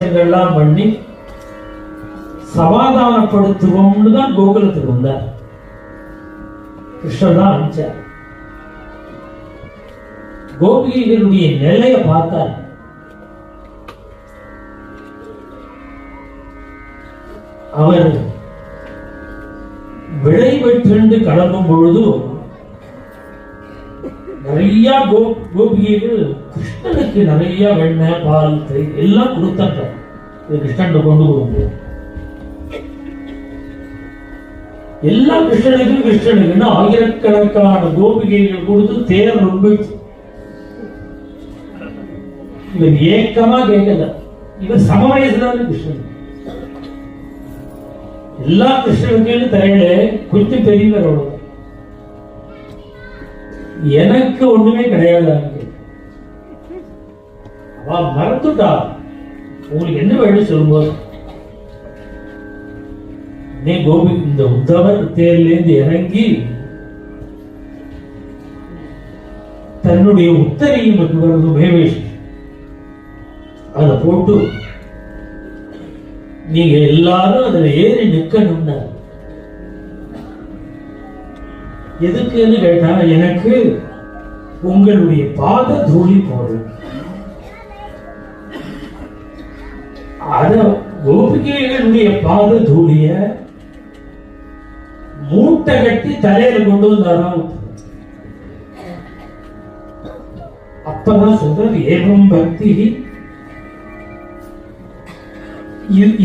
பண்ணி சமாதானப்படுத்துவோம்னு தான் கோகுலத்துக்கு வந்தார். கிருஷ்ணர் தான் அனுப்பிச்சார். கோபிகளுடைய நிலையை பார்த்தார். அவர் விடை பெற்று கிளம்பும் பொழுது நிறைய கோபிகைகள் கிருஷ்ணனுக்கு நிறைய வெண்ணெய் பால் எல்லாம் கொடுத்தாங்க. கிருஷ்ணன் கொண்டு போகும்போது எல்லாம் கிருஷ்ணனுக்கு ஆயிரக்கணக்கான கோபிகைகள் கொடுத்து தேர் ரொம்ப இவர் ஏக்கமா கேட்கல. இவர் சம வயசுதான் கிருஷ்ணன். எல்லா கிருஷ்ணனுக்கு தரையில கொஞ்சம் பெரியவர், எனக்கு ஒண்ணுமே கிடையாது. அவ மறந்துட்டா. உங்களுக்கு என்ன வேணும் சொல்லும்போது கோபி இந்த உத்தவர் தேர்லேருந்து இறங்கி தன்னுடைய உத்தரையும் மேவேஷ் அதை போட்டு நீங்க எல்லாரும் அதுல ஏறி நிக்கணும்னா எதுக்குன்னு கேட்டா எனக்கு உங்களுடைய பாத தூளி போடும். அத கோபிகைகளுடைய பாத தூளிய மூட்டை கட்டி தலையில கொண்டு வந்தாராம். அப்பதான் சொல்றது ஏவம் பக்தி,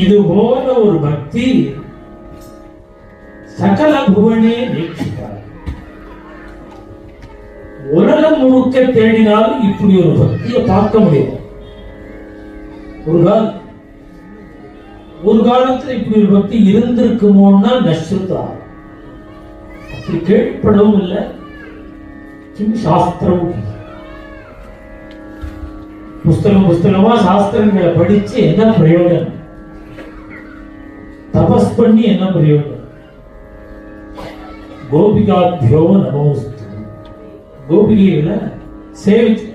இது போல ஒரு பக்தி சகல புவனே நீட்சித்தார். உலகம் முழுக்க தேடினாலும் இப்படி ஒரு பக்தியை பார்க்க முடியாது. ஒரு காலத்துல இப்படி ஒரு பக்தி இருந்திருக்குமோன்னா நஷ்டத்தா. அப்படி கேட்படவும் இல்லை. சாஸ்திரம் புஸ்தகமா சாஸ்திரங்களை படிச்சு என்ன பிரயோஜனம்? தபஸ் பண்ணி என்ன பிரயோஜனம்? கோபிகாபியோ நமோஸ்து. கோபிகைகளை சேவிச்சு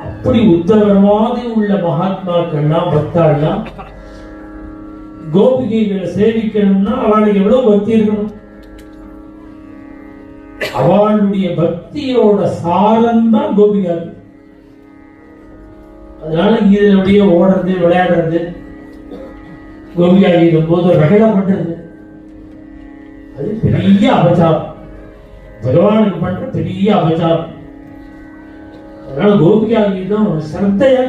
அப்படி உத்தவர் மாதிரி உள்ள மகாத்மாக்கள்லாம் பக்தாள்லாம் கோபிகைகளை சேவிக்கணும்னா அவளுக்கு எவ்வளவு பக்தி இருக்கணும்? அவளுடைய பக்தியோட சாரம் தான் கோபிகா. அதனால இதனுடைய ஓடுறது விளையாடுறது கோபிகா இருக்கும் போது ரகட பண்றது அது பெரிய அபச்சாரம். பகவானுக்கு பண்ற பெரிய அபச்சாரம். அதனால கோபிகா கீதம் சிரத்தையா